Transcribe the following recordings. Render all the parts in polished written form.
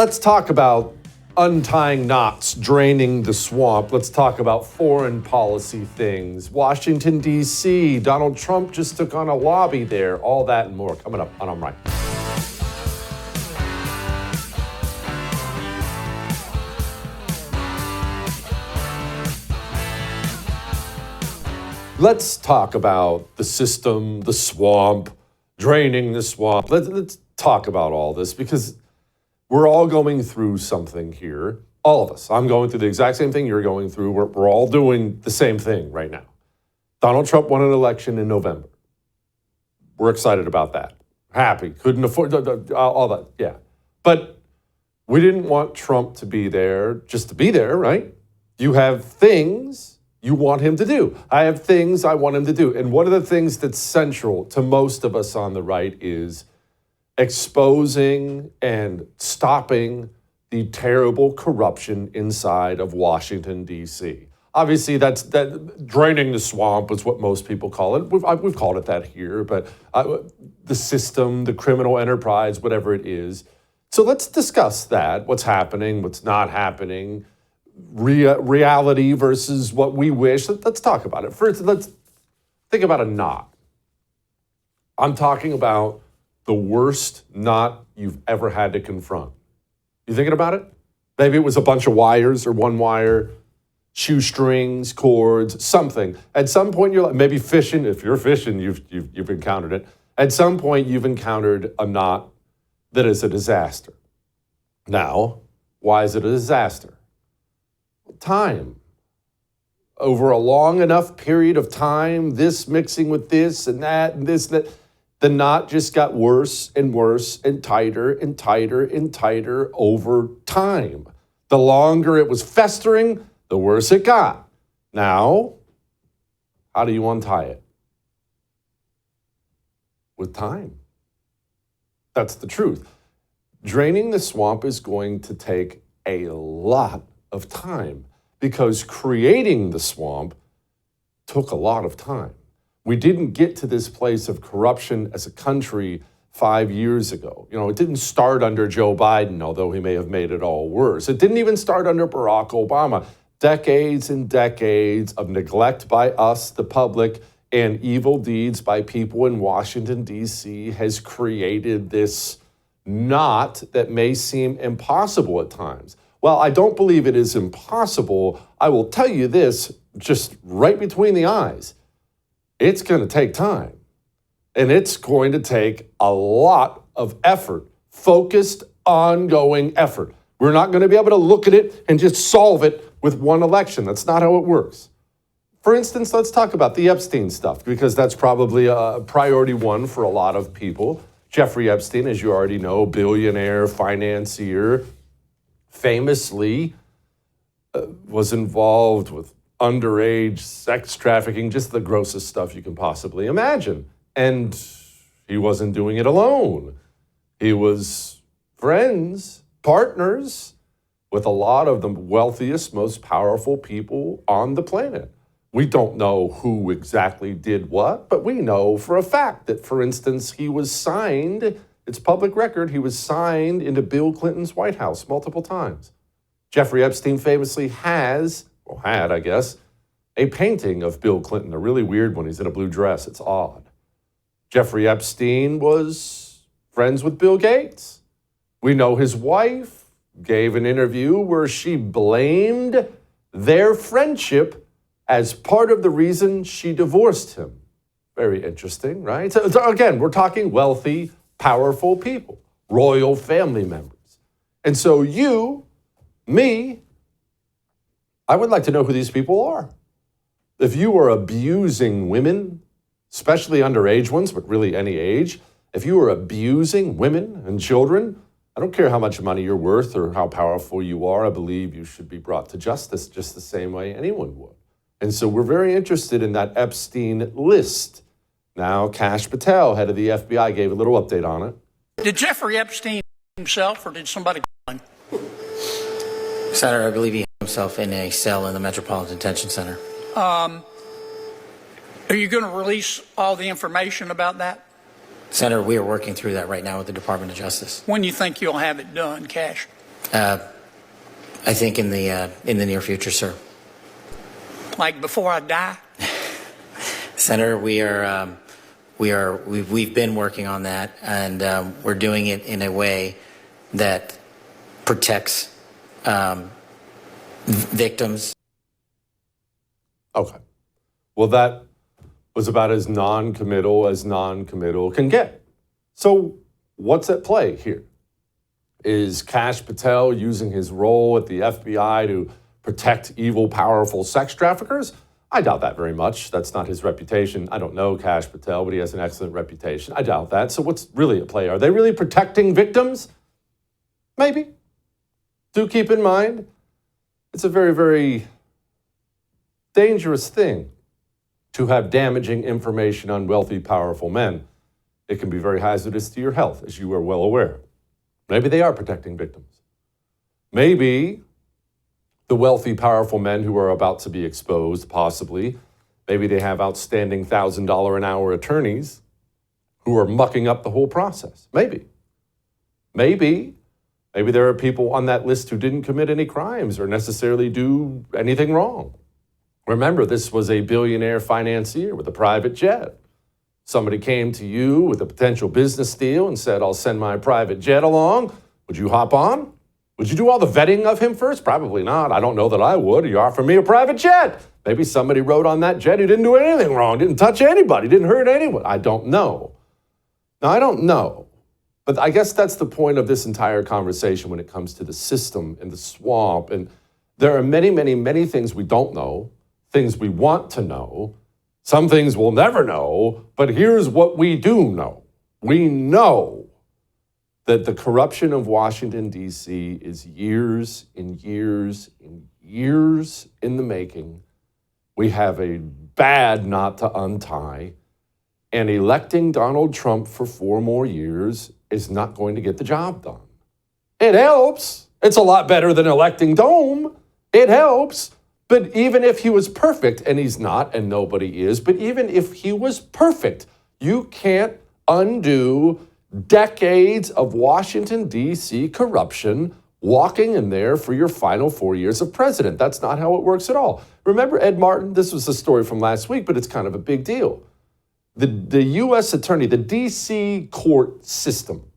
Let's talk about untying knots, draining the swamp. Let's talk about foreign policy things. Washington, D.C., Donald Trump just took on a lobby there. All that and more coming up on I'm Right. Let's talk about the system, the swamp, draining the swamp. Let's talk about all this because we're all going through something here. All of us. I'm going through the exact same thing you're going through. We're all doing the same thing right now. Donald Trump won an election in November. We're excited about that. Happy. Couldn't afford all that. Yeah. But we didn't want Trump to be there just to be there, right? You have things you want him to do. I have things I want him to do. And one of the things that's central to most of us on the right is exposing and stopping the terrible corruption inside of Washington, D.C. Obviously, that draining the swamp is what most people call it. We've called it that here, but the system, the criminal enterprise, whatever it is. So let's discuss that, what's happening, what's not happening, reality versus what we wish. Let's talk about it. First, let's think about a knot. I'm talking about the worst knot you've ever had to confront. You thinking about it? Maybe it was a bunch of wires or one wire, shoestrings, cords, something. At some point, you're like, maybe fishing. If you're fishing, you've encountered it. At some point, you've encountered a knot that is a disaster. Now, why is it a disaster? Time. Over a long enough period of time, this mixing with this and that and this, that, the knot just got worse and worse and tighter and tighter and tighter over time. The longer it was festering, the worse it got. Now, how do you untie it? With time. That's the truth. Draining the swamp is going to take a lot of time because creating the swamp took a lot of time. We didn't get to this place of corruption as a country 5 years ago. You know, it didn't start under Joe Biden, although he may have made it all worse. It didn't even start under Barack Obama. Decades and decades of neglect by us, the public, and evil deeds by people in Washington, D.C. has created this knot that may seem impossible at times. Well, I don't believe it is impossible. I will tell you this, just right between the eyes. It's going to take time. And it's going to take a lot of effort, focused, ongoing effort. We're not going to be able to look at it and just solve it with one election. That's not how it works. For instance, let's talk about the Epstein stuff, because that's probably a priority one for a lot of people. Jeffrey Epstein, as you already know, billionaire, financier, famously was involved with underage sex trafficking, just the grossest stuff you can possibly imagine. And he wasn't doing it alone. He was friends, partners with a lot of the wealthiest, most powerful people on the planet. We don't know who exactly did what, but we know for a fact that, for instance, he was signed, it's public record, he was signed into Bill Clinton's White House multiple times. Jeffrey Epstein famously had, I guess, a painting of Bill Clinton, a really weird one. He's in a blue dress. It's odd. Jeffrey Epstein was friends with Bill Gates. We know his wife gave an interview where she blamed their friendship as part of the reason she divorced him. Very interesting, right? So again, we're talking wealthy, powerful people, royal family members. And so you, me, I would like to know who these people are. If you are abusing women, especially underage ones, but really any age, if you are abusing women and children, I don't care how much money you're worth or how powerful you are, I believe you should be brought to justice just the same way anyone would. And so we're very interested in that Epstein list. Now, Kash Patel, head of the FBI, gave a little update on it. Did Jeffrey Epstein himself or did somebody kill him? Senator, I believe he himself in a cell in the Metropolitan Detention Center. Are you going to release all the information about that? Senator, we are working through that right now with the Department of Justice. When you think you'll have it done, Cash? I think in the near future, sir. Like before I die? Senator, we've been working on that, and we're doing it in a way that protects victims. Okay. Well, that was about as non-committal can get. So what's at play here? Is Kash Patel using his role at the FBI to protect evil, powerful sex traffickers? I doubt that very much. That's not his reputation. I don't know Kash Patel, but he has an excellent reputation. I doubt that. So what's really at play? Are they really protecting victims? Maybe. Do keep in mind, it's a very, very dangerous thing to have damaging information on wealthy, powerful men. It can be very hazardous to your health, as you are well aware. Maybe they are protecting victims. Maybe the wealthy, powerful men who are about to be exposed, possibly, maybe they have outstanding $1,000 an hour attorneys who are mucking up the whole process. Maybe there are people on that list who didn't commit any crimes or necessarily do anything wrong. Remember, this was a billionaire financier with a private jet. Somebody came to you with a potential business deal and said, I'll send my private jet along. Would you hop on? Would you do all the vetting of him first? Probably not. I don't know that I would. You offer me a private jet. Maybe somebody rode on that jet who didn't do anything wrong, didn't touch anybody, didn't hurt anyone. I don't know. Now, I don't know. But I guess that's the point of this entire conversation when it comes to the system and the swamp. And there are many, many, many things we don't know, things we want to know, some things we'll never know. But here's what we do know. We know that the corruption of Washington, D.C. is years and years and years in the making. We have a bad knot to untie. And electing Donald Trump for 4 more years is not going to get the job done. It helps. It's a lot better than electing Dome. It helps. But even if he was perfect, and he's not, and nobody is, but even if he was perfect, you can't undo decades of Washington, D.C. corruption walking in there for your final 4 years of president. That's not how it works at all. Remember Ed Martin? This was a story from last week, but it's kind of a big deal. The U.S. attorney, the D.C. court system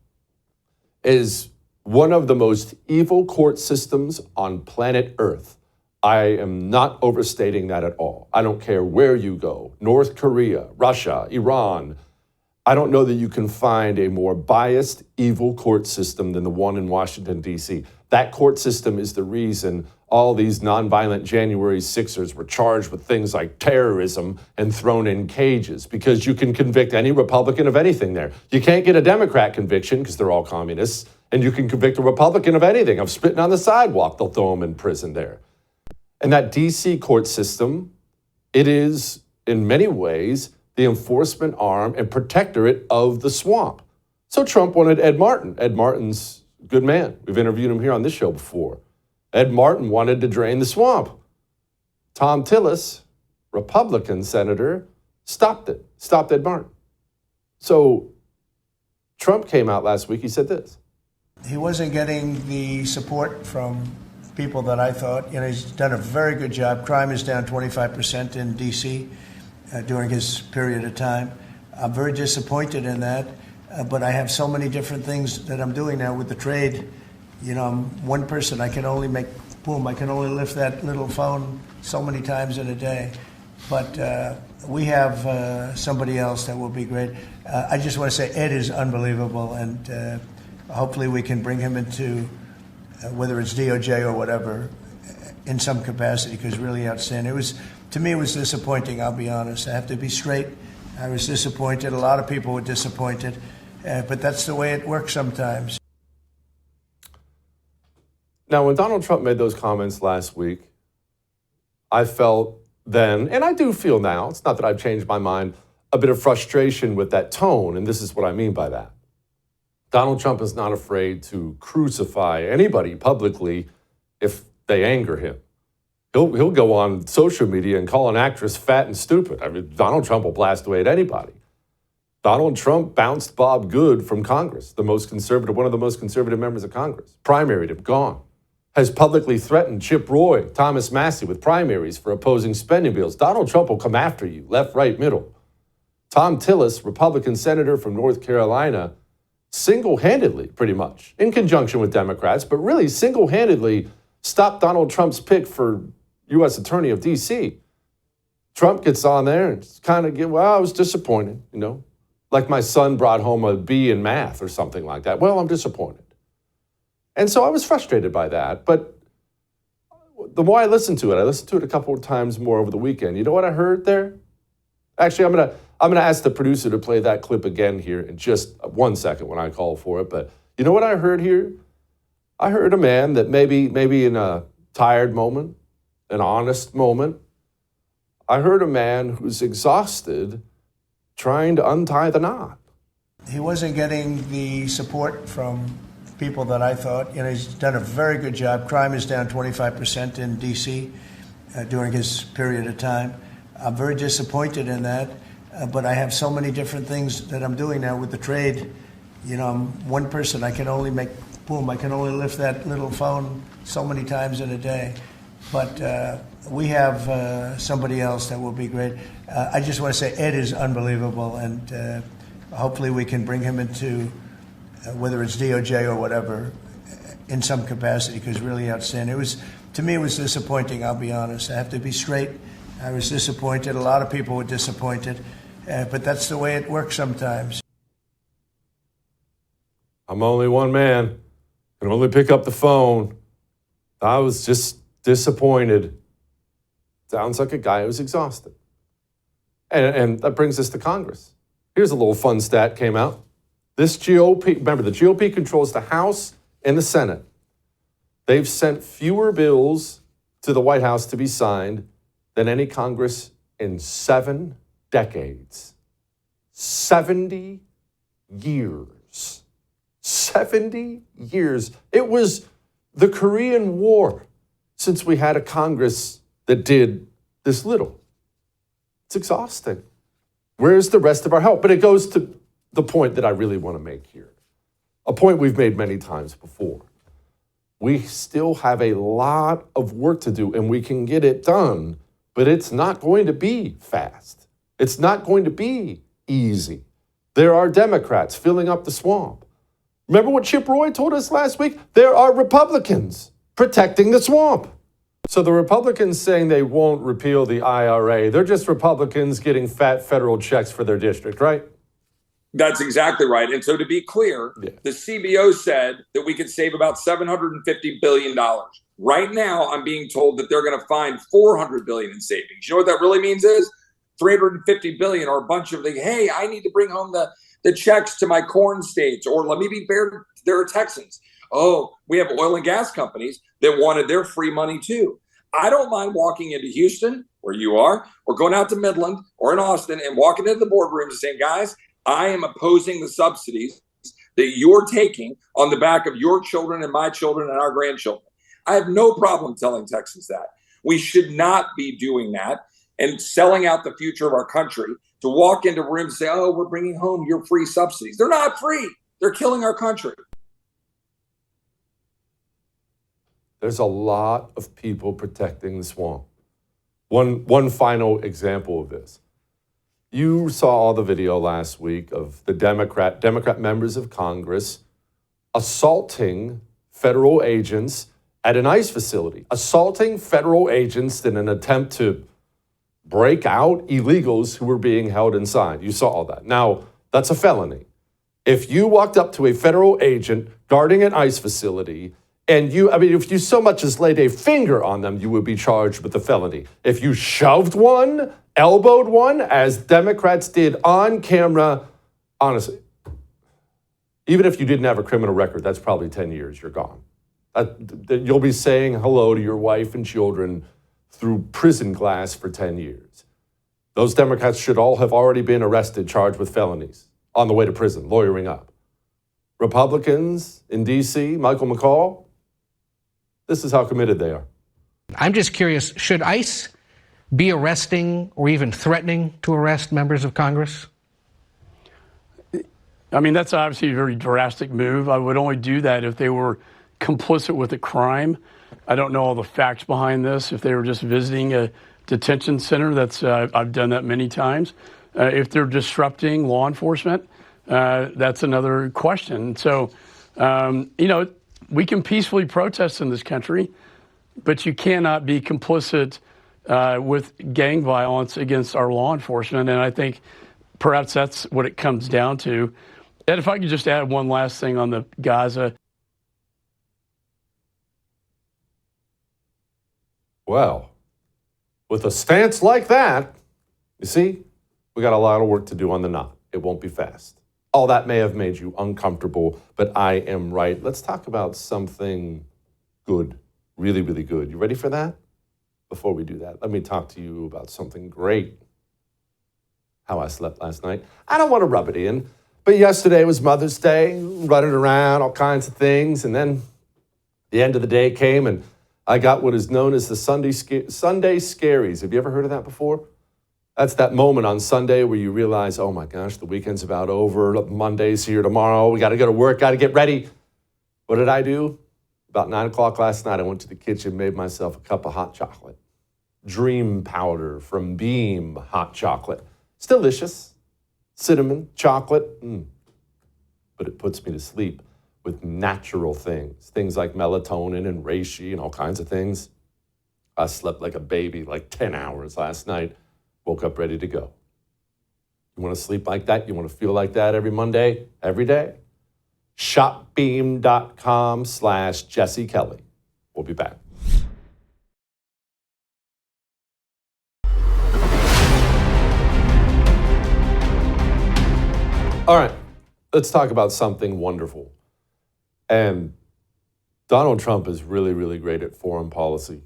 is one of the most evil court systems on planet Earth. I am not overstating that at all. I don't care where you go, North Korea, Russia, Iran. I don't know that you can find a more biased, evil court system than the one in Washington, D.C. That court system is the reason all these nonviolent January 6ers were charged with things like terrorism and thrown in cages, because you can convict any Republican of anything there. You can't get a Democrat conviction because they're all communists, and you can convict a Republican of anything, of spitting on the sidewalk. They'll throw them in prison there. And that D.C. court system, it is, in many ways, the enforcement arm and protectorate of the swamp. So Trump wanted Ed Martin. Ed Martin's a good man. We've interviewed him here on this show before. Ed Martin wanted to drain the swamp. Tom Tillis, Republican senator, stopped it, stopped Ed Martin. So Trump came out last week, he said this. He wasn't getting the support from people that I thought. He's done a very good job. Crime is down 25% in D.C. During his period of time. I'm very disappointed in that, but I have so many different things that I'm doing now with the trade. I'm one person. I can only I can only lift that little phone so many times in a day. But we have somebody else that will be great. I just want to say Ed is unbelievable, and hopefully we can bring him into, whether it's DOJ or whatever, in some capacity, because really outstanding. To me, it was disappointing, I'll be honest. I have to be straight. I was disappointed. A lot of people were disappointed. But that's the way it works sometimes. Now, when Donald Trump made those comments last week, I felt then, and I do feel now, it's not that I've changed my mind, a bit of frustration with that tone. And this is what I mean by that. Donald Trump is not afraid to crucify anybody publicly if they anger him. He'll go on social media and call an actress fat and stupid. I mean, Donald Trump will blast away at anybody. Donald Trump bounced Bob Good from Congress, one of the most conservative members of Congress. Primaried him, gone. Has publicly threatened Chip Roy, Thomas Massie with primaries for opposing spending bills. Donald Trump will come after you, left, right, middle. Tom Tillis, Republican senator from North Carolina, single-handedly, pretty much, in conjunction with Democrats, but really single-handedly stopped Donald Trump's pick for U.S. Attorney of D.C. Trump gets on there and kind of I was disappointed, like my son brought home a B in math or something like that. Well, I'm disappointed. And so I was frustrated by that. But the more I listened to it a couple of times more over the weekend. You know what I heard there? Actually, I'm gonna ask the producer to play that clip again here in just 1 second when I call for it. But you know what I heard here? I heard a man that maybe in a tired moment, an honest moment, I heard a man who's exhausted trying to untie the knot. He wasn't getting the support from people that I thought. He's done a very good job. Crime is down 25% in D.C. During his period of time. I'm very disappointed in that, but I have so many different things that I'm doing now with the trade. I'm one person. I can only lift that little phone so many times in a day. But we have somebody else that will be great. I just want to say Ed is unbelievable, and hopefully we can bring him into, whether it's DOJ or whatever, in some capacity, because really outstanding. To me, it was disappointing, I'll be honest. I have to be straight. I was disappointed. A lot of people were disappointed, but that's the way it works sometimes. I'm only one man. I can only pick up the phone. I was just disappointed. Sounds like a guy who's exhausted. And that brings us to Congress. Here's a little fun stat came out. This GOP, remember, the GOP controls the House and the Senate. They've sent fewer bills to the White House to be signed than any Congress in 7 decades. 70 years. 70 years. It was the Korean War since we had a Congress that did this little. It's exhausting. Where's the rest of our help? But it goes to the point that I really want to make here. A point we've made many times before. We still have a lot of work to do, and we can get it done, but it's not going to be fast. It's not going to be easy. There are Democrats filling up the swamp. Remember what Chip Roy told us last week? There are Republicans protecting the swamp. So the Republicans saying they won't repeal the IRA, they're just Republicans getting fat federal checks for their district, right? That's exactly right. And so to be clear, the CBO said that we could save about $750 billion. Right now, I'm being told that they're going to find $400 billion in savings. You know what that really means is $350 billion are a bunch of hey, I need to bring home the checks to my corn states, or let me be fair, there are Texans. Oh, we have oil and gas companies that wanted their free money too. I don't mind walking into Houston, where you are, or going out to Midland or in Austin and walking into the boardrooms and saying, guys, I am opposing the subsidies that you're taking on the back of your children and my children and our grandchildren. I have no problem telling Texans that. We should not be doing that and selling out the future of our country to walk into rooms and say, oh, we're bringing home your free subsidies. They're not free. They're killing our country. There's a lot of people protecting the swamp. One final example of this. You saw the video last week of the Democrat members of Congress assaulting federal agents at an ICE facility, assaulting federal agents in an attempt to break out illegals who were being held inside. You saw all that. Now, that's a felony. If you walked up to a federal agent guarding an ICE facility and if you so much as laid a finger on them, you would be charged with a felony. If you shoved one, elbowed one, as Democrats did on camera, honestly, even if you didn't have a criminal record, that's probably 10 years, you're gone. You'll be saying hello to your wife and children through prison glass for 10 years. Those Democrats should all have already been arrested, charged with felonies, on the way to prison, lawyering up. Republicans in D.C., Michael McCall, this is how committed they are. I'm just curious, should ICE be arresting or even threatening to arrest members of Congress? I mean, that's obviously a very drastic move. I would only do that if they were complicit with a crime. I don't know all the facts behind this. If they were just visiting a detention center, I've done that many times. If they're disrupting law enforcement, that's another question. So, we can peacefully protest in this country, but you cannot be complicit with gang violence against our law enforcement. And I think perhaps that's what it comes down to. And if I could just add one last thing on the Gaza. Well, with a stance like that, you see, we got a lot of work to do on the knot. It won't be fast. All that may have made you uncomfortable, but I am right. Let's talk about something good, really, really good. You ready for that? Before we do that, let me talk to you about something great. How I slept last night. I don't want to rub it in, but yesterday was Mother's Day, running around, all kinds of things, and then the end of the day came, and I got what is known as the Sunday Scaries. Have you ever heard of that before? That's that moment on Sunday where you realize, oh my gosh, the weekend's about over. Monday's here tomorrow. We got to go to work, got to get ready. What did I do? About 9 o'clock last night, I went to the kitchen, made myself a cup of hot chocolate. Dream powder from Beam hot chocolate. It's delicious. Cinnamon, chocolate. But it puts me to sleep with natural things like melatonin and reishi and all kinds of things. I slept like a baby, like 10 hours last night. Woke up ready to go. You want to sleep like that? You want to feel like that every Monday, every day? Shopbeam.com/Jesse Kelly. We'll be back. All right, let's talk about something wonderful. And Donald Trump is really, really great at foreign policy.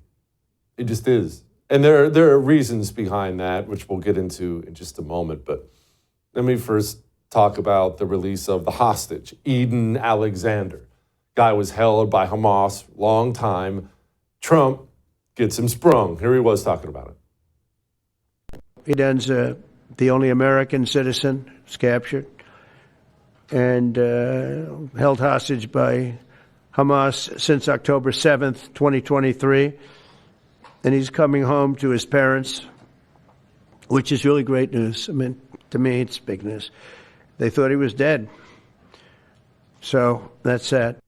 He just is. And there are reasons behind that, which we'll get into in just a moment. But let me first talk about the release of the hostage, Eden Alexander. Guy was held by Hamas, long time. Trump gets him sprung. Here he was talking about it. Eden's the only American citizen was captured and held hostage by Hamas since October 7th, 2023. And he's coming home to his parents, which is really great news. I mean, to me, it's big news. They thought he was dead. So that's that.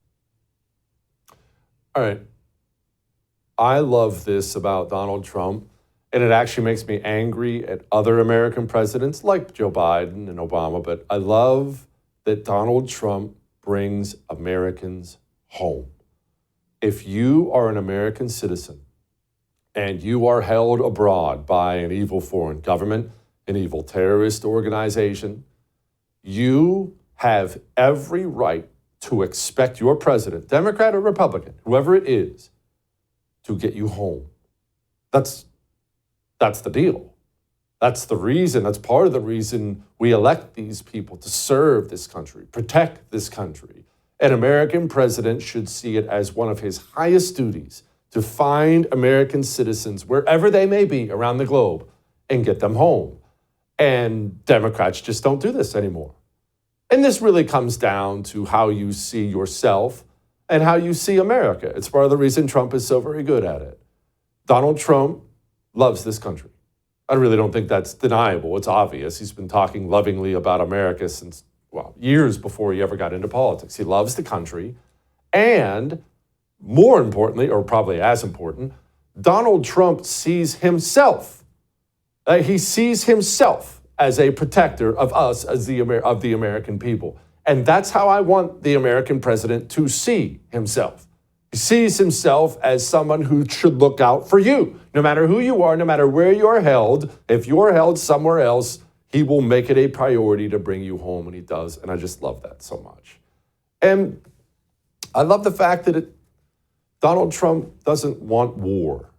All right. I love this about Donald Trump, and it actually makes me angry at other American presidents like Joe Biden and Obama, but I love that Donald Trump brings Americans home. If you are an American citizen and you are held abroad by an evil foreign government, an evil terrorist organization, you have every right to expect your president, Democrat or Republican, whoever it is, to get you home. That's the deal. That's the reason, that's part of the reason we elect these people to serve this country, protect this country. An American president should see it as one of his highest duties to find American citizens, wherever they may be around the globe, and get them home. And Democrats just don't do this anymore. And this really comes down to how you see yourself and how you see America. It's part of the reason Trump is so very good at it. Donald Trump loves this country. I really don't think that's deniable. It's obvious. He's been talking lovingly about America since, years before he ever got into politics. He loves the country. And more importantly, or probably as important, Donald Trump sees himself. He sees himself as a protector of us, as of the American people. And that's how I want the American president to see himself. He sees himself as someone who should look out for you. No matter who you are, no matter where you're held, if you're held somewhere else, he will make it a priority to bring you home, and he does. And I just love that so much. And I love the fact that Donald Trump doesn't want war.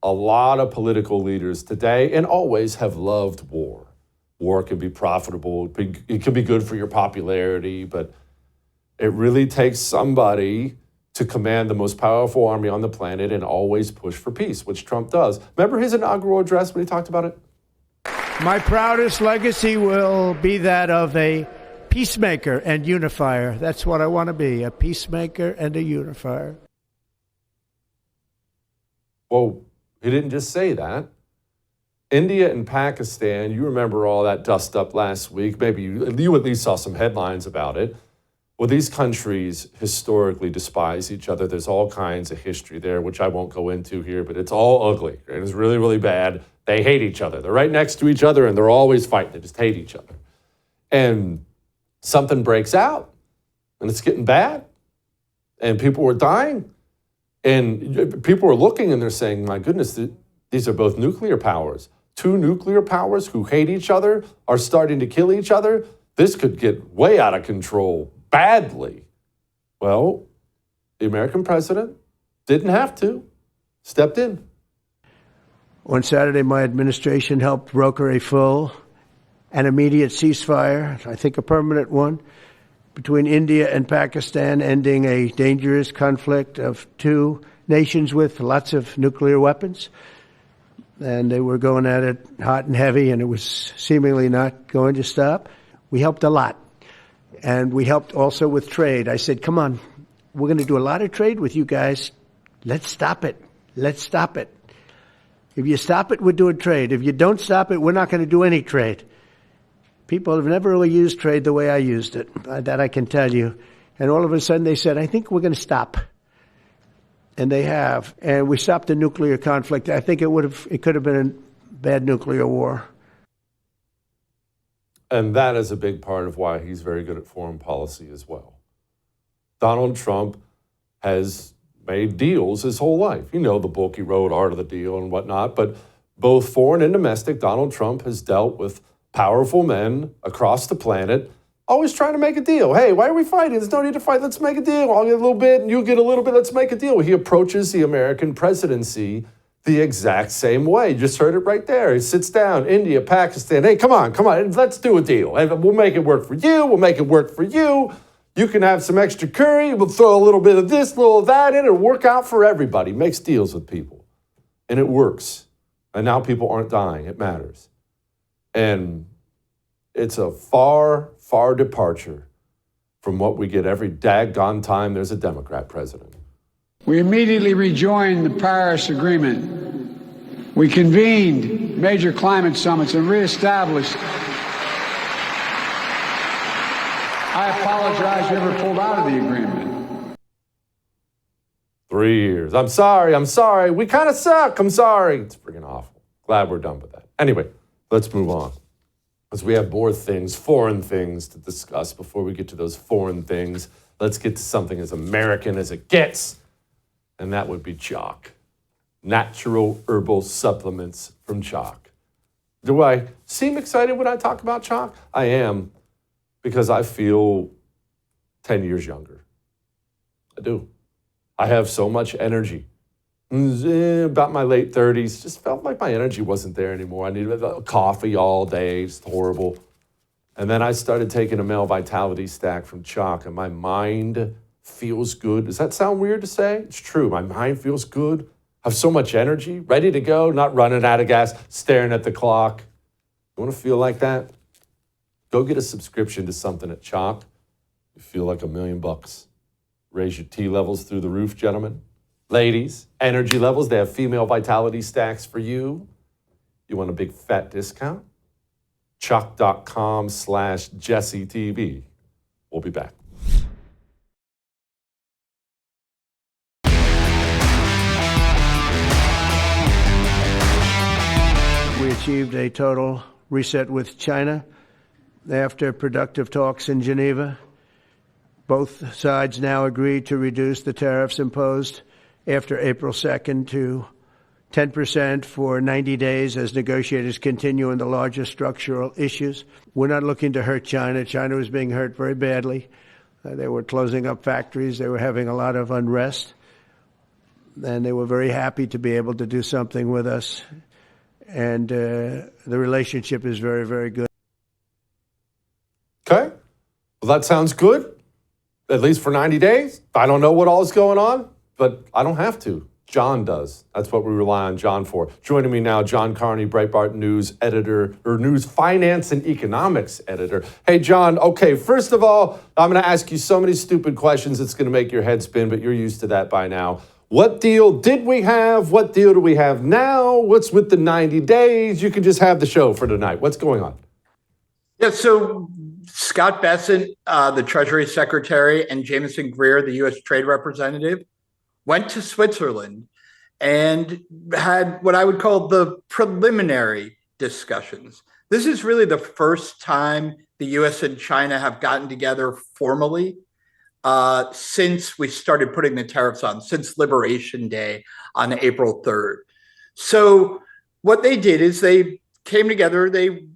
A lot of political leaders today and always have loved war. War can be profitable. It can be good for your popularity, but it really takes somebody to command the most powerful army on the planet and always push for peace, which Trump does. Remember his inaugural address when he talked about it? My proudest legacy will be that of a peacemaker and unifier. That's what I want to be, a peacemaker and a unifier. Well, he didn't just say that. India and Pakistan, you remember all that dust up last week. Maybe you at least saw some headlines about it. Well, these countries historically despise each other. There's all kinds of history there, which I won't go into here, but it's all ugly. It is really, really bad. They hate each other. They're right next to each other, and they're always fighting. They just hate each other. And something breaks out, and it's getting bad, and people are dying. And people are looking, and they're saying, my goodness, these are both nuclear powers. Two nuclear powers who hate each other are starting to kill each other. This could get way out of control badly. Well, the American president didn't have to, stepped in. On Saturday, my administration helped broker a full and immediate ceasefire, I think a permanent one, between India and Pakistan, ending a dangerous conflict of two nations with lots of nuclear weapons. And they were going at it hot and heavy, and it was seemingly not going to stop. We helped a lot. And we helped also with trade. I said, come on, we're going to do a lot of trade with you guys. Let's stop it. Let's stop it. If you stop it, we're doing trade. If you don't stop it, we're not going to do any trade. People have never really used trade the way I used it. That I can tell you. And all of a sudden they said, I think we're going to stop. And they have. And we stopped the nuclear conflict. I think it could have been a bad nuclear war. And that is a big part of why he's very good at foreign policy as well. Donald Trump has made deals his whole life. You know, the book he wrote, Art of the Deal and whatnot. But both foreign and domestic, Donald Trump has dealt with powerful men across the planet, always trying to make a deal. Hey, why are we fighting? There's no need to fight. Let's make a deal. I'll get a little bit and you get a little bit. Let's make a deal. He approaches the American presidency the exact same way. You just heard it right there. He sits down, India, Pakistan. Hey, come on, let's do a deal. We'll make it work for you. We'll make it work for you. You can have some extra curry. We'll throw a little bit of this, a little of that in. It'll work out for everybody. Makes deals with people. And it works. And now people aren't dying. It matters. And it's a far, far departure from what we get every daggone time there's a Democrat president. We immediately rejoined the Paris Agreement. We convened major climate summits and reestablished. I apologize we ever pulled out of the agreement. 3 years. I'm sorry. We kind of suck. I'm sorry. It's freaking awful. Glad we're done with that. Anyway, let's move on. Because we have more things, foreign things to discuss before we get to those foreign things. Let's get to something as American as it gets. And that would be chalk. Natural herbal supplements from chalk. Do I seem excited when I talk about chalk? I am, because I feel 10 years younger. I do. I have so much energy. About my late 30s, just felt like my energy wasn't there anymore. I needed coffee all day, it's horrible. And then I started taking a male vitality stack from chalk, and my mind feels good. Does that sound weird to say? It's true. My mind feels good. I have so much energy, ready to go, not running out of gas, staring at the clock. You want to feel like that? Go get a subscription to something at Chalk. You feel like $1 million. Raise your T levels through the roof, gentlemen. Ladies, energy levels, they have female vitality stacks for you. You want a big fat discount? Chalk.com/JesseTV. We'll be back. We achieved a total reset with China after productive talks in Geneva. Both sides now agreed to reduce the tariffs imposed after April 2nd to 10% for 90 days as negotiators continue on the larger structural issues. We're not looking to hurt China. China was being hurt very badly. They were closing up factories. They were having a lot of unrest. And they were very happy to be able to do something with us. And the relationship is very, very good. Okay. Well, that sounds good, at least for 90 days. I don't know what all is going on, but I don't have to. John does. That's what we rely on John for. Joining me now, John Carney, Breitbart News editor, or News Finance and Economics editor. Hey, John, okay, first of all, I'm going to ask you so many stupid questions it's going to make your head spin, but you're used to that by now. What deal did we have? What deal do we have now? What's with the 90 days? You can just have the show for tonight. What's going on? Yeah, so Scott Bessent, the Treasury Secretary, and Jameson Greer, the U.S. Trade Representative, went to Switzerland and had what I would call the preliminary discussions. This is really the first time the U.S. and China have gotten together formally since we started putting the tariffs on, since Liberation Day on April 3rd. So what they did is they came together, they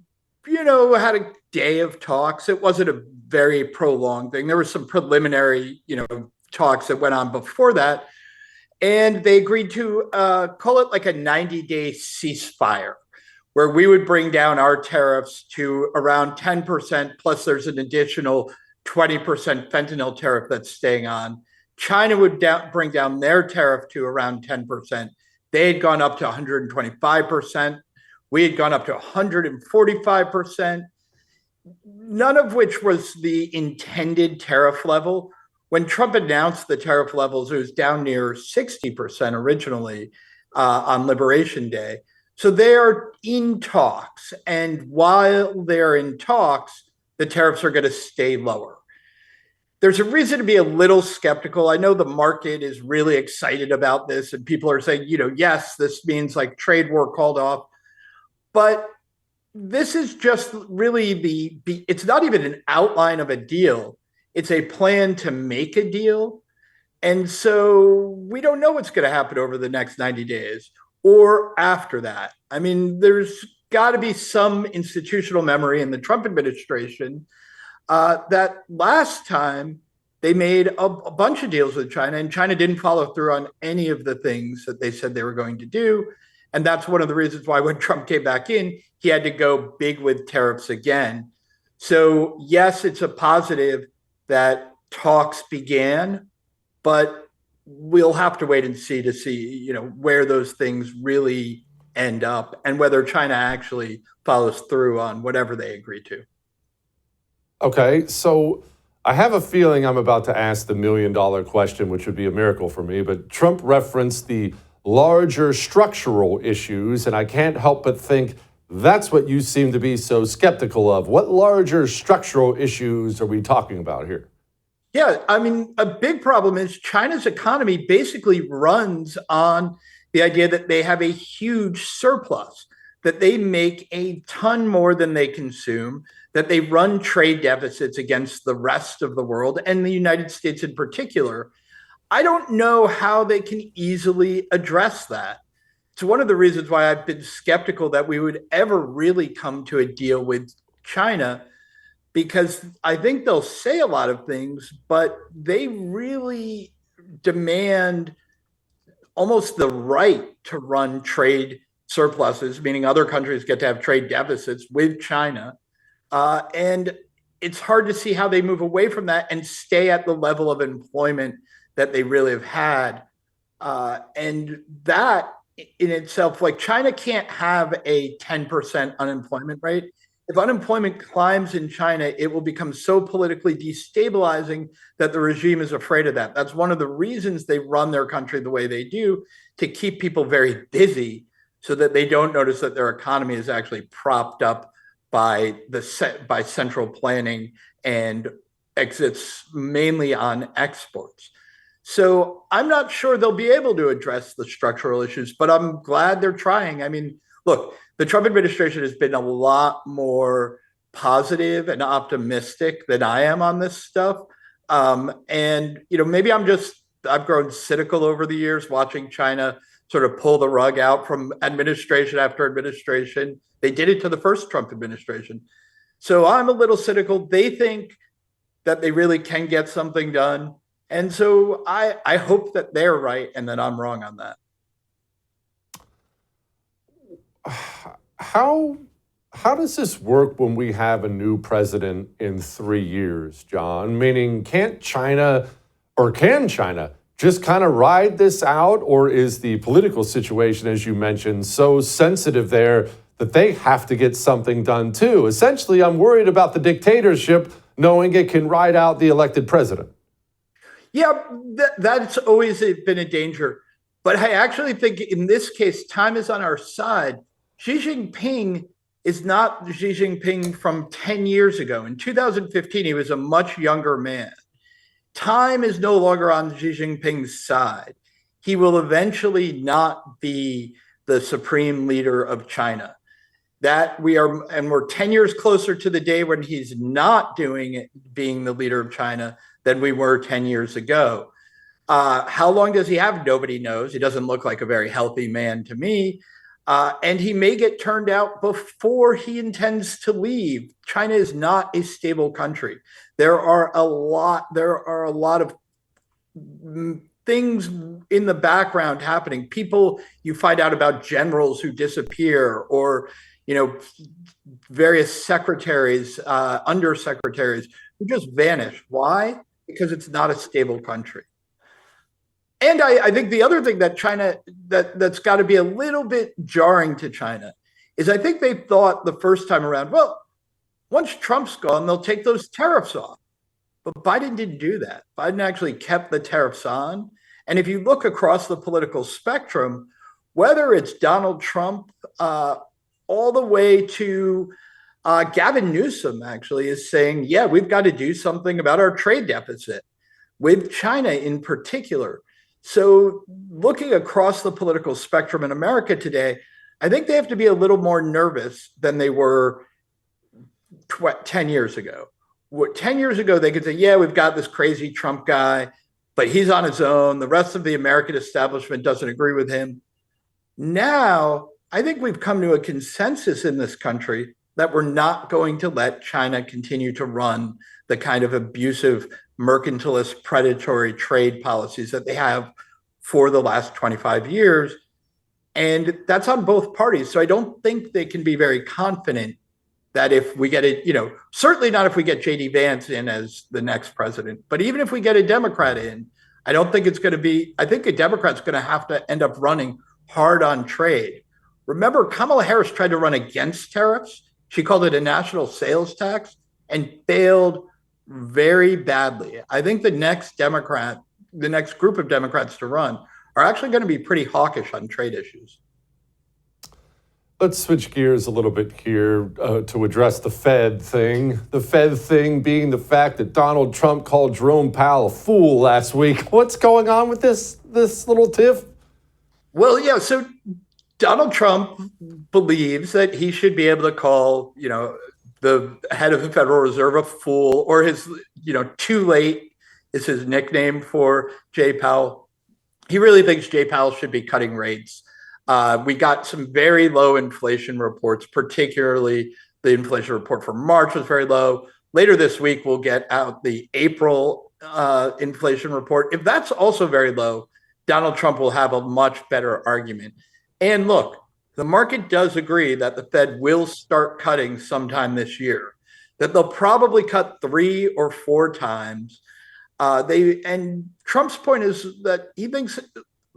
had a day of talks. It wasn't a very prolonged thing. There were some preliminary, talks that went on before that. And they agreed to call it like a 90-day ceasefire, where we would bring down our tariffs to around 10%, plus there's an additional 20% fentanyl tariff that's staying on. China would bring down their tariff to around 10%. They had gone up to 125%. We had gone up to 145%, none of which was the intended tariff level. When Trump announced the tariff levels, it was down near 60% originally on Liberation Day. So they are in talks. And while they're in talks, the tariffs are going to stay lower. There's a reason to be a little skeptical. I know the market is really excited about this, and people are saying, yes, this means like trade war called off. But this is just really it's not even an outline of a deal. It's a plan to make a deal. And so we don't know what's going to happen over the next 90 days or after that. I mean, there's got to be some institutional memory in the Trump administration that last time they made a bunch of deals with China, and China didn't follow through on any of the things that they said they were going to do. And that's one of the reasons why when Trump came back in, he had to go big with tariffs again. So yes, it's a positive that talks began, but we'll have to wait and see, where those things really end up and whether China actually follows through on whatever they agree to. Okay, so I have a feeling I'm about to ask the $1 million question, which would be a miracle for me, but Trump referenced the larger structural issues, and I can't help but think that's what you seem to be so skeptical of. What larger structural issues are we talking about here? Yeah, I mean, a big problem is China's economy basically runs on the idea that they have a huge surplus, that they make a ton more than they consume, that they run trade deficits against the rest of the world and the United States in particular. I don't know how they can easily address that. It's one of the reasons why I've been skeptical that we would ever really come to a deal with China, because I think they'll say a lot of things, but they really demand almost the right to run trade surpluses, meaning other countries get to have trade deficits with China. And it's hard to see how they move away from that and stay at the level of employment that they really have had. And that in itself, like China can't have a 10% unemployment rate. If unemployment climbs in China, it will become so politically destabilizing that the regime is afraid of that. That's one of the reasons they run their country the way they do, to keep people very busy so that they don't notice that their economy is actually propped up by central planning and exits mainly on exports. So I'm not sure they'll be able to address the structural issues, but I'm glad they're trying. I mean, look, the Trump administration has been a lot more positive and optimistic than I am on this stuff. And, maybe I've grown cynical over the years watching China sort of pull the rug out from administration after administration. They did it to the first Trump administration. So I'm a little cynical. They think that they really can get something done. And so I hope that they're right and that I'm wrong on that. How does this work when we have a new president in 3 years, John? Meaning, can China just kind of ride this out, or is the political situation, as you mentioned, so sensitive there that they have to get something done too? Essentially, I'm worried about the dictatorship knowing it can ride out the elected president. Yeah, that's always been a danger. But I actually think in this case, time is on our side. Xi Jinping is not Xi Jinping from 10 years ago. In 2015, he was a much younger man. Time is no longer on Xi Jinping's side. He will eventually not be the supreme leader of China. That we are, and we're 10 years closer to the day when he's not doing it, being the leader of China, than we were 10 years ago. How long does he have? Nobody knows. He doesn't look like a very healthy man to me. And he may get turned out before he intends to leave. China is not a stable country. There are a lot of things in the background happening. People, you find out about generals who disappear, or various secretaries, undersecretaries who just vanish. Why? Because it's not a stable country. And I think the other thing that China, that's got to be a little bit jarring to China, is I think they thought the first time around, well, once Trump's gone, they'll take those tariffs off. But Biden didn't do that. Biden actually kept the tariffs on. And if you look across the political spectrum, whether it's Donald Trump all the way to Gavin Newsom actually is saying, yeah, we've got to do something about our trade deficit with China in particular. So looking across the political spectrum in America today, I think they have to be a little more nervous than they were 10 years ago. 10 years ago, they could say, yeah, we've got this crazy Trump guy, but he's on his own. The rest of the American establishment doesn't agree with him. Now, I think we've come to a consensus in this country that we're not going to let China continue to run the kind of abusive, mercantilist, predatory trade policies that they have for the last 25 years. And that's on both parties. So I don't think they can be very confident that if we get it, certainly not if we get J.D. Vance in as the next president, but even if we get a Democrat in, I don't think it's going to be, I think a Democrat's going to have to end up running hard on trade. Remember, Kamala Harris tried to run against tariffs. She called it a national sales tax and failed very badly. I think the next group of Democrats to run are actually going to be pretty hawkish on trade issues. Let's switch gears a little bit here to address the Fed thing. The Fed thing being the fact that Donald Trump called Jerome Powell a fool last week. What's going on with this little tiff? Well, yeah, so Donald Trump believes that he should be able to call, the head of the Federal Reserve a fool, or his, too late is his nickname for Jay Powell. He really thinks Jay Powell should be cutting rates. We got some very low inflation reports, particularly the inflation report for March was very low. Later this week, we'll get out the April inflation report. If that's also very low, Donald Trump will have a much better argument. And look, the market does agree that the Fed will start cutting sometime this year, that they'll probably cut 3 or 4 times. And Trump's point is that he thinks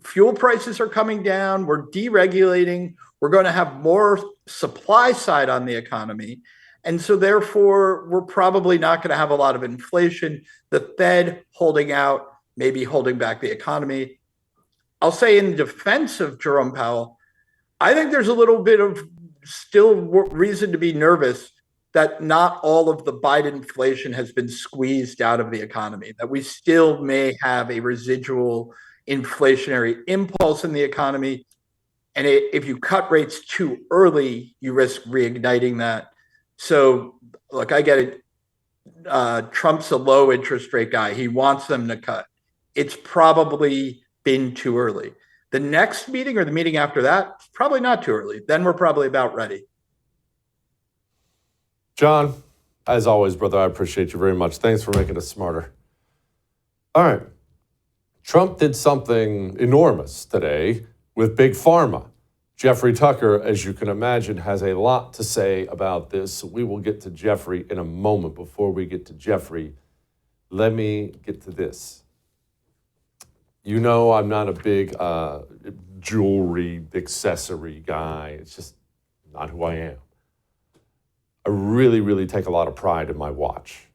fuel prices are coming down. We're deregulating. We're going to have more supply side on the economy. And so therefore, we're probably not going to have a lot of inflation. The Fed holding out, maybe holding back the economy. I'll say in defense of Jerome Powell, I think there's a little bit of still reason to be nervous that not all of the Biden inflation has been squeezed out of the economy, that we still may have a residual inflationary impulse in the economy. And if you cut rates too early, you risk reigniting that. So look, I get it. Trump's a low interest rate guy. He wants them to cut. It's probably been too early. The next meeting or the meeting after that, probably not too early. Then we're probably about ready. John, as always, brother, I appreciate you very much. Thanks for making us smarter. All right. Trump did something enormous today with Big Pharma. Jeffrey Tucker, as you can imagine, has a lot to say about this. So we will get to Jeffrey in a moment. Before we get to Jeffrey, let me get to this. You know I'm not a big jewelry accessory guy. It's just not who I am. I really, really take a lot of pride in my watch.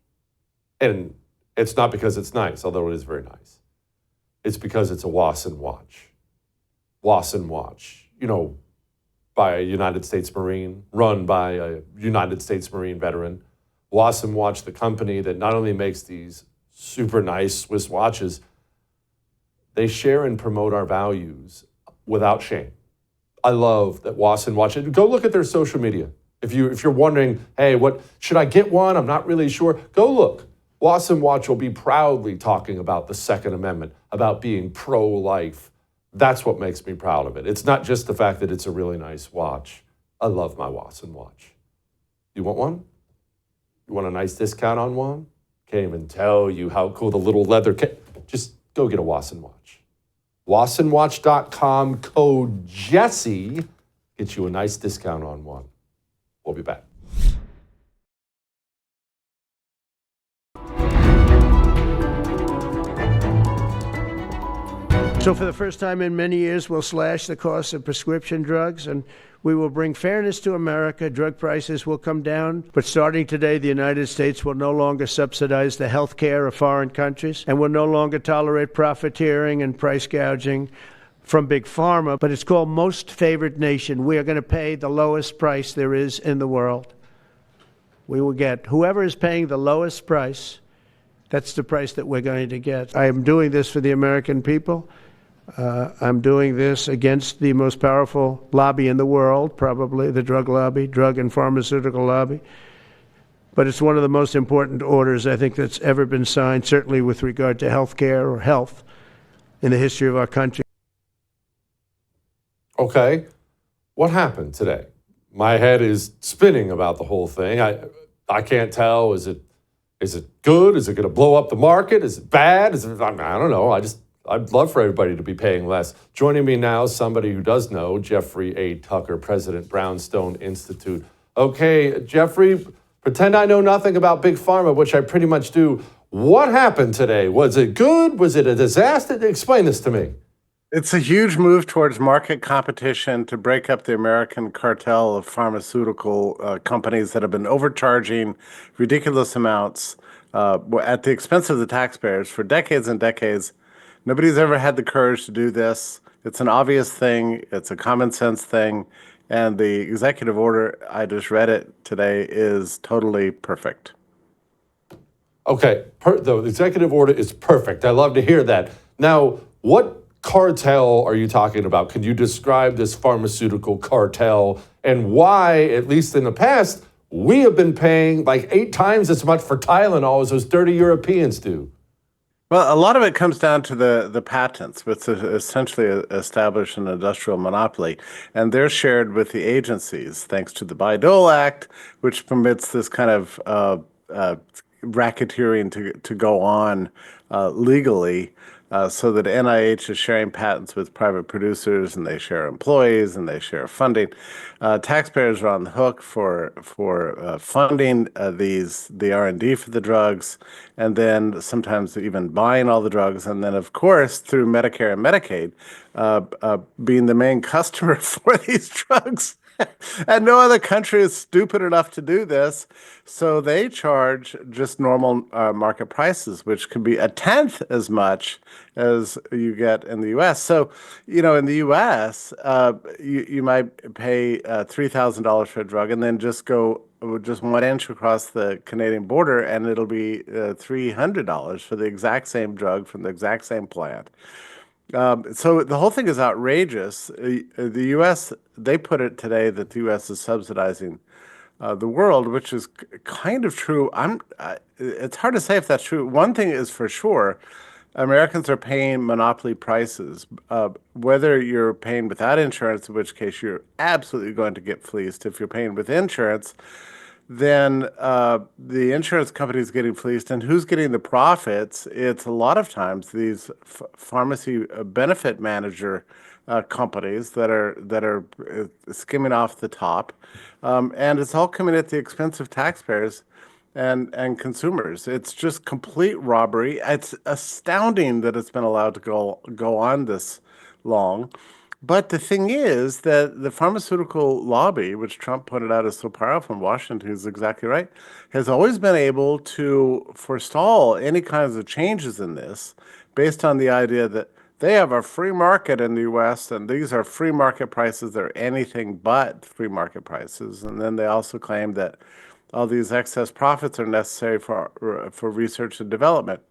And it's not because it's nice, although it is very nice. It's because it's a Wasen watch. Wasen Watch, you know, by a United States Marine, run by a United States Marine veteran. Wasen Watch, the company that not only makes these super nice Swiss watches, they share and promote our values without shame. I love that Wasen Watch. Go look at their social media. If you're wondering, hey, what should I get one? I'm not really sure. Go look. Wasen Watch will be proudly talking about the Second Amendment, about being pro-life. That's what makes me proud of it. It's not just the fact that it's a really nice watch. I love my Wasen Watch. You want one? You want a nice discount on one? Can't even tell you how cool the little leather just go get a Wasen Watch. WasenWatch.com, code Jesse gets you a nice discount on one. We'll be back. So for the first time in many years, we'll slash the cost of prescription drugs, and we will bring fairness to America. Drug prices will come down. But starting today, the United States will no longer subsidize the health care of foreign countries and will no longer tolerate profiteering and price gouging from Big Pharma. But it's called Most Favored Nation. We are going to pay the lowest price there is in the world. We will get whoever is paying the lowest price. That's the price that we're going to get. I am doing this for the American people. I'm doing this against the most powerful lobby in the world, probably the drug lobby, drug and pharmaceutical lobby. But it's one of the most important orders, I think, that's ever been signed, certainly with regard to health care or health in the history of our country. Okay, what happened today? My head is spinning about the whole thing. I can't tell. Is it good? Is it going to blow up the market? Is it bad? I don't know. I'd love for everybody to be paying less. Joining me now, somebody who does know, Jeffrey A. Tucker, President, Brownstone Institute. Okay, Jeffrey, pretend I know nothing about Big Pharma, which I pretty much do. What happened today? Was it good? Was it a disaster? Explain this to me. It's a huge move towards market competition to break up the American cartel of pharmaceutical companies that have been overcharging ridiculous amounts at the expense of the taxpayers for decades and decades. Nobody's ever had the courage to do this. It's an obvious thing. It's a common sense thing. And the executive order, I just read it today, is totally perfect. Okay, the executive order is perfect. I love to hear that. Now, what cartel are you talking about? Can you describe this pharmaceutical cartel and why, at least in the past, we have been paying like 8 times as much for Tylenol as those dirty Europeans do? Well, a lot of it comes down to the patents, which essentially establish an industrial monopoly, and they're shared with the agencies, thanks to the Bayh-Dole Act, which permits this kind of racketeering to go on legally, so that NIH is sharing patents with private producers, and they share employees, and they share funding. Taxpayers are on the hook for funding the R&D for the drugs, and then sometimes even buying all the drugs, and then of course through Medicare and Medicaid, being the main customer for these drugs. And no other country is stupid enough to do this, so they charge just normal market prices, which can be 1/10 as much as you get in the U.S. So, in the U.S., you might pay $3,000 for a drug, and then just go just 1 inch across the Canadian border, and it'll be $300 for the exact same drug from the exact same plant. So the whole thing is outrageous. The U.S., they put it today that the U.S. is subsidizing the world, which is kind of true. It's hard to say if that's true. One thing is for sure, Americans are paying monopoly prices. Whether you're paying without insurance, in which case you're absolutely going to get fleeced. If you're paying with insurance, then the insurance company is getting fleeced, and who's getting the profits? It's a lot of times these pharmacy benefit manager companies that are skimming off the top, and it's all coming at the expense of taxpayers. and consumers. It's just complete robbery. It's astounding that it's been allowed to go on this long. But the thing is that the pharmaceutical lobby, which Trump pointed out is so powerful in Washington, who's exactly right, has always been able to forestall any kinds of changes in this based on the idea that they have a free market in the US and these are free market prices. They're anything but free market prices. And then they also claim that all these excess profits are necessary for research and development.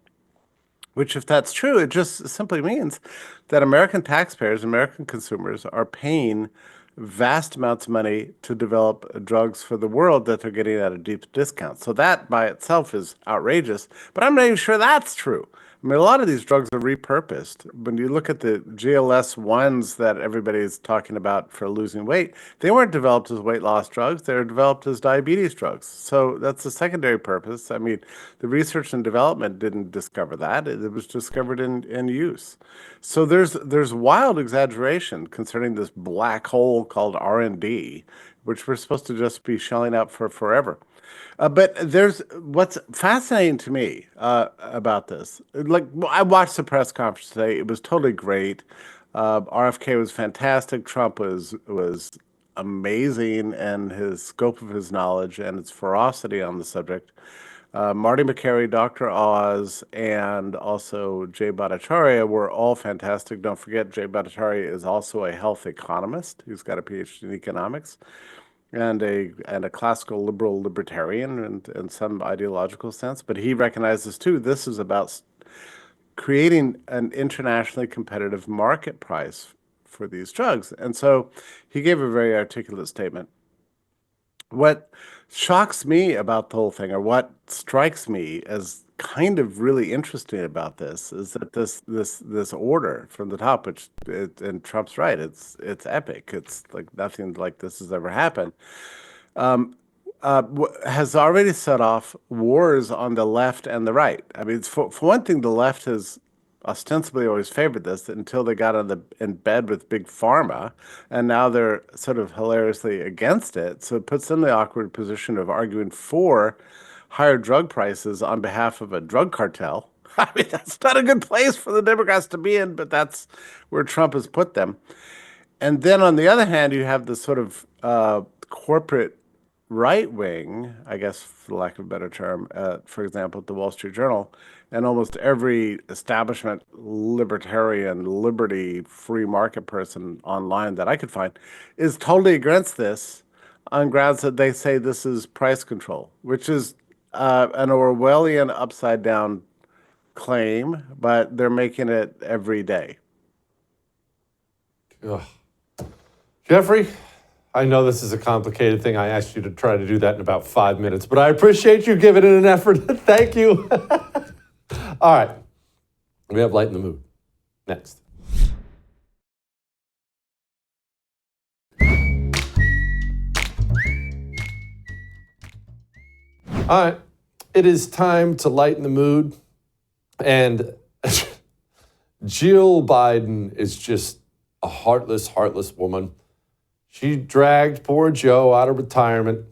Which, if that's true, it just simply means that American taxpayers, American consumers are paying vast amounts of money to develop drugs for the world that they're getting at a deep discount. So that by itself is outrageous, but I'm not even sure that's true. I mean, a lot of these drugs are repurposed. When you look at the GLS-1s that everybody is talking about for losing weight, they weren't developed as weight loss drugs. They were developed as diabetes drugs. So that's a secondary purpose. I mean, the research and development didn't discover that. It was discovered in use. So there's wild exaggeration concerning this black hole called R&D, which we're supposed to just be shelling out for forever. But there's what's fascinating to me about this. Like, I watched the press conference today; it was totally great. RFK was fantastic. Trump was amazing, and his scope of his knowledge and his ferocity on the subject. Marty McCary, Dr. Oz, and also Jay Bhattacharya were all fantastic. Don't forget, Jay Bhattacharya is also a health economist. He's got a PhD in economics. And a classical liberal libertarian in some ideological sense, but he recognizes too this is about creating an internationally competitive market price for these drugs. And so he gave a very articulate statement. What shocks me about the whole thing, or what strikes me as kind of really interesting about this, is that this order from the top, which and Trump's right, it's epic. It's like nothing like this has ever happened. Has already set off wars on the left and the right. I mean, for one thing, the left has ostensibly always favored this until they got in bed with Big Pharma, and now they're sort of hilariously against it. So it puts them in the awkward position of arguing for higher drug prices on behalf of a drug cartel. I mean, that's not a good place for the Democrats to be in, but that's where Trump has put them. And then on the other hand, you have this sort of corporate right wing, I guess, for lack of a better term, for example, the Wall Street Journal, and almost every establishment libertarian, liberty, free market person online that I could find is totally against this on grounds that they say this is price control, which is an Orwellian upside down claim, but they're making it every day. Ugh. Jeffrey, I know this is a complicated thing. I asked you to try to do that in about 5 minutes, but I appreciate you giving it an effort. Thank you. All right. We have Light in the Mood. Next. All right. It is time to lighten the mood. And Jill Biden is just a heartless woman. She dragged poor Joe out of retirement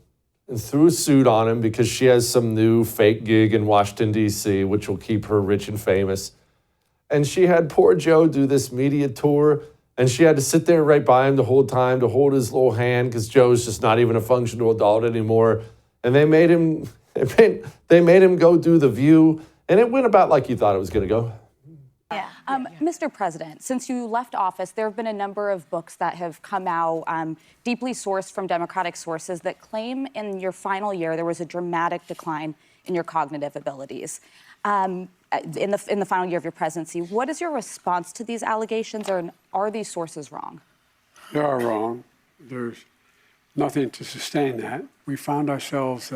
and threw a suit on him because she has some new fake gig in Washington, D.C., which will keep her rich and famous. And she had poor Joe do this media tour, and she had to sit there right by him the whole time to hold his little hand because Joe's just not even a functional adult anymore. And they made him go do The View, and it went about like you thought it was going to go. Mr. President, since you left office, there have been a number of books that have come out, deeply sourced from Democratic sources, that claim in your final year there was a dramatic decline in your cognitive abilities. In the final year of your presidency, what is your response to these allegations, or are these sources wrong? They are wrong. There's nothing to sustain that. We found ourselves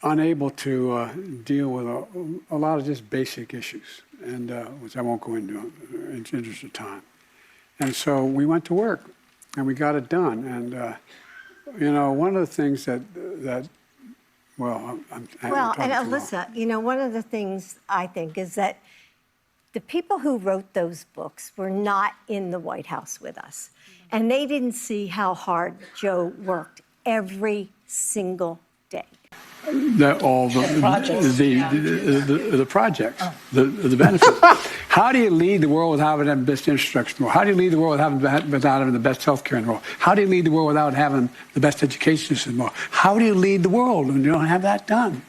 unable to deal with a lot of just basic issues, and which I won't go into in the interest of time. And so we went to work, and we got it done. And one of the things that and Alyssa, one of the things I think is that the people who wrote those books were not in the White House with us, and they didn't see how hard Joe worked every single day. The projects, the benefits. How do you lead the world without having the best infrastructure in the world? How do you lead the world without having the best healthcare in the world? How do you lead the world without having the best education system in the world? How do you lead the world when you don't have that done?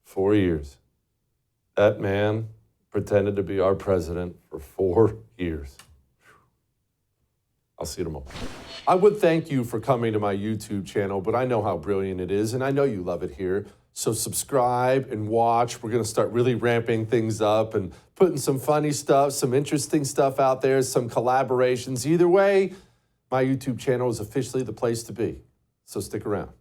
Four years. That man pretended to be our president for 4 years. I'll see you tomorrow. I would thank you for coming to my YouTube channel, but I know how brilliant it is, and I know you love it here. So subscribe and watch. We're going to start really ramping things up and putting some funny stuff, some interesting stuff out there, some collaborations. Either way, my YouTube channel is officially the place to be. So stick around.